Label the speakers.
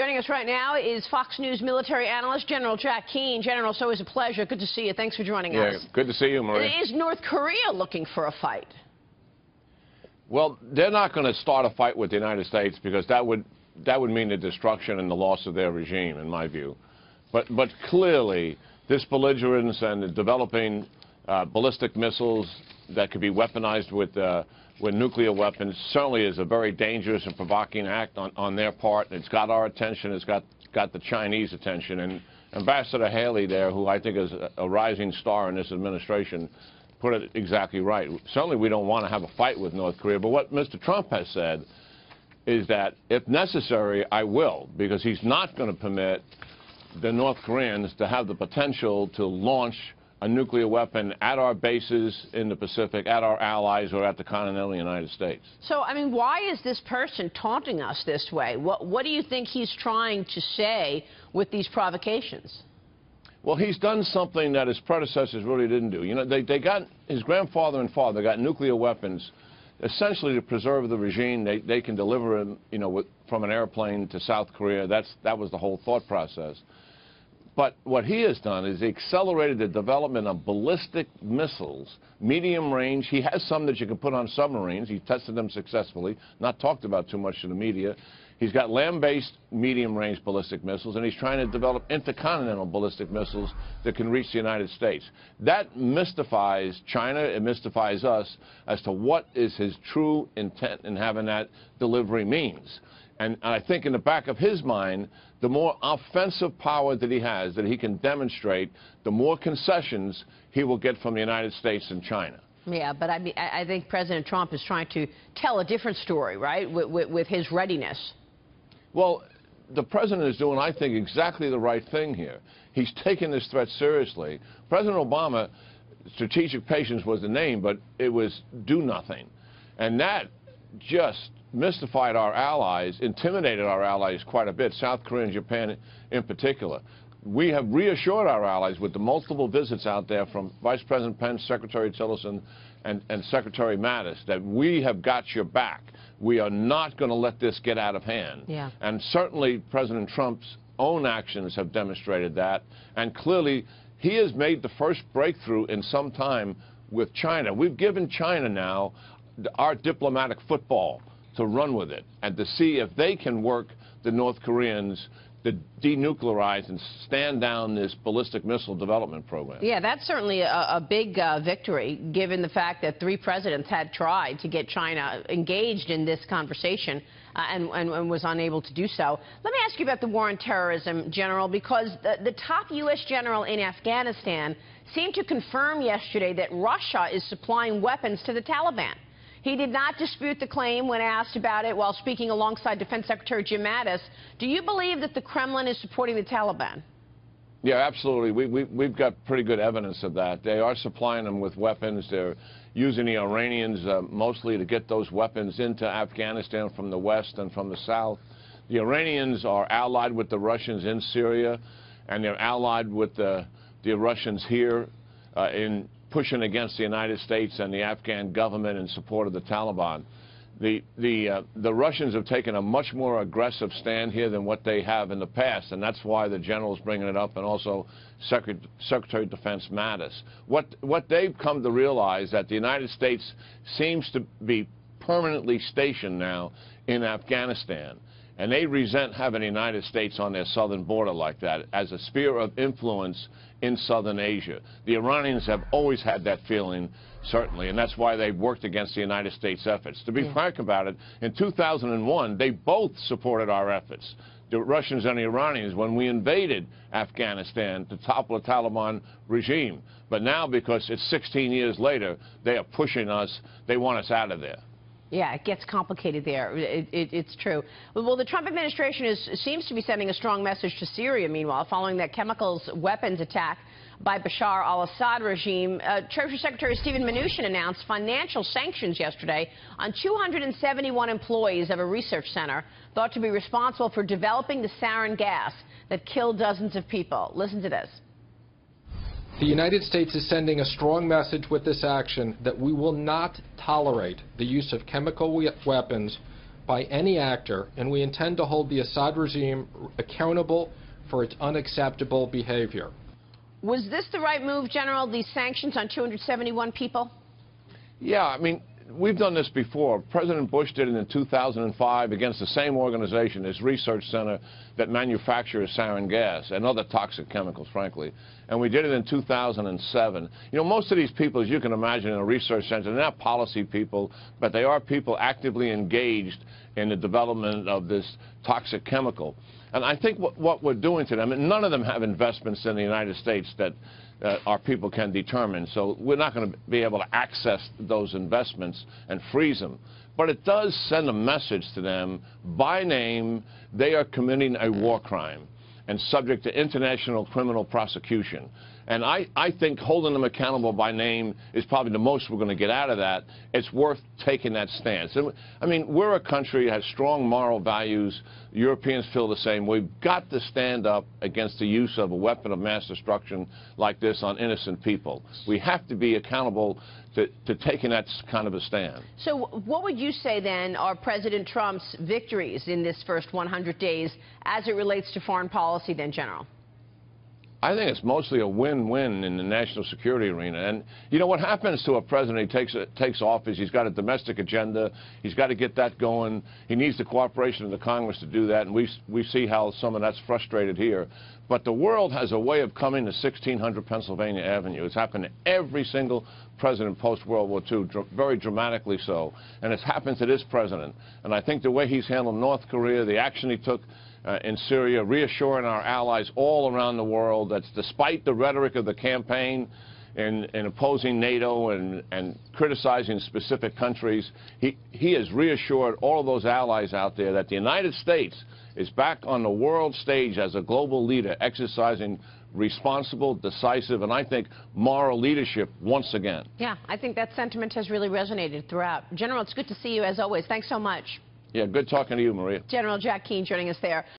Speaker 1: Joining us right now is Fox News military analyst General Jack Keane. General, it's always a pleasure. Good to see you. Thanks for joining us.
Speaker 2: Good to see you, Marie.
Speaker 1: Is North Korea looking for a fight?
Speaker 2: Well, they're not going to start a fight with the United States because that would mean the destruction and the loss of their regime, in my view. But clearly, this belligerence and the developing ballistic missiles that could be weaponized with nuclear weapons certainly is a very dangerous and provoking act on their part. It's got our attention. It's got the Chinese attention. And Ambassador Haley there, who I think is a rising star in this administration, put it exactly right. Certainly we don't want to have a fight with North Korea. But what Mr. Trump has said is that if necessary, I will, because he's not going to permit the North Koreans to have the potential to launch a nuclear weapon at our bases in the Pacific, at our allies, or at the continental United States.
Speaker 1: So, I mean, why is this person taunting us this way? What do you think he's trying to say with these provocations?
Speaker 2: Well, he's done something that his predecessors really didn't do. You know, they got, his grandfather and father got nuclear weapons essentially to preserve the regime. They can deliver them, you know, from an airplane to South Korea. That was the whole thought process. But what he has done is he accelerated the development of ballistic missiles, medium range. He has some that you can put on submarines. He tested them successfully, not talked about too much in the media. He's got land-based medium-range ballistic missiles, and he's trying to develop intercontinental ballistic missiles that can reach the United States. That mystifies China. It mystifies us as to what is his true intent in having that delivery means. And I think in the back of his mind, the more offensive power that he has, that he can demonstrate, the more concessions he will get from the United States and China.
Speaker 1: Yeah, but I mean, I think President Trump is trying to tell a different story, right, with his readiness.
Speaker 2: Well, the president is doing, I think, exactly the right thing here. He's taking this threat seriously. President Obama, strategic patience was the name, but it was do nothing. And that just mystified our allies, intimidated our allies quite a bit, South Korea and Japan in particular. We have reassured our allies with the multiple visits out there from Vice President Pence, Secretary Tillerson, and Secretary Mattis that we have got your back. We are not going to let this get out of hand.
Speaker 1: Yeah.
Speaker 2: And certainly President Trump's own actions have demonstrated that. And clearly he has made the first breakthrough in some time with China. We've given China now our diplomatic football to run with it and to see if they can work the North Koreans to denuclearize and stand down this ballistic missile development program.
Speaker 1: Yeah, that's certainly a big victory, given the fact that 3 presidents had tried to get China engaged in this conversation and was unable to do so. Let me ask you about the war on terrorism, General, because the top U.S. general in Afghanistan seemed to confirm yesterday that Russia is supplying weapons to the Taliban. He did not dispute the claim when asked about it while speaking alongside Defense Secretary Jim Mattis. Do you believe that the Kremlin is supporting the Taliban?
Speaker 2: Yeah, absolutely. We've got pretty good evidence of that. They are supplying them with weapons. They're using the Iranians mostly to get those weapons into Afghanistan from the west and from the south. The Iranians are allied with the Russians in Syria, and they're allied with the Russians here in pushing against the United States and the Afghan government in support of the Taliban. The Russians have taken a much more aggressive stand here than what they have in the past, and that's why the general's bringing it up, and also Secretary of Defense Mattis. What they've come to realize that the United States seems to be permanently stationed now in Afghanistan, and they resent having the United States on their southern border like that as a sphere of influence in southern Asia. The Iranians have always had that feeling, certainly, and that's why they've worked against the United States efforts. To be frank about it, in 2001, they both supported our efforts, the Russians and the Iranians, when we invaded Afghanistan to topple the Taliban regime. But now, because it's 16 years later, they are pushing us. They want us out of there.
Speaker 1: Yeah, it gets complicated there. It's true. Well, the Trump administration seems to be sending a strong message to Syria, meanwhile, following that chemicals weapons attack by Bashar al-Assad regime. Treasury Secretary Steven Mnuchin announced financial sanctions yesterday on 271 employees of a research center thought to be responsible for developing the sarin gas that killed dozens of people. Listen to this.
Speaker 3: The United States is sending a strong message with this action that we will not tolerate the use of chemical weapons by any actor, and we intend to hold the Assad regime accountable for its unacceptable behavior.
Speaker 1: Was this the right move, General, these sanctions on 271 people?
Speaker 2: Yeah, I mean, we've done this before. President Bush did it in 2005 against the same organization, this research center that manufactures sarin gas and other toxic chemicals, frankly. And we did it in 2007. You know, most of these people, as you can imagine, in a research center, they're not policy people, but they are people actively engaged in the development of this toxic chemical. And I think what we're doing to them, and none of them have investments in the United States that our people can determine, so we're not going to be able to access those investments and freeze them. But it does send a message to them, by name, they are committing a war crime and subject to international criminal prosecution. And I think holding them accountable by name is probably the most we're going to get out of that. It's worth taking that stance. And, I mean, we're a country that has strong moral values. Europeans feel the same. We've got to stand up against the use of a weapon of mass destruction like this on innocent people. We have to be accountable to taking that kind of a stand.
Speaker 1: So what would you say, then, are President Trump's victories in this first 100 days as it relates to foreign policy, then, General?
Speaker 2: I think it's mostly a win-win in the national security arena. And, you know, what happens to a president who takes office, he's got a domestic agenda, he's got to get that going, he needs the cooperation of the Congress to do that, and we see how some of that's frustrated here. But the world has a way of coming to 1600 Pennsylvania Avenue. It's happened to every single president post-World War II, very dramatically so. And it's happened to this president. And I think the way he's handled North Korea, the action he took in Syria, reassuring our allies all around the world that despite the rhetoric of the campaign in opposing NATO and criticizing specific countries, he has reassured all of those allies out there that the United States is back on the world stage as a global leader, exercising responsible, decisive, and I think moral leadership once again.
Speaker 1: Yeah, I think that sentiment has really resonated throughout. General, it's good to see you as always. Thanks so much.
Speaker 2: Yeah, good talking to you, Maria.
Speaker 1: General Jack Keane joining us there.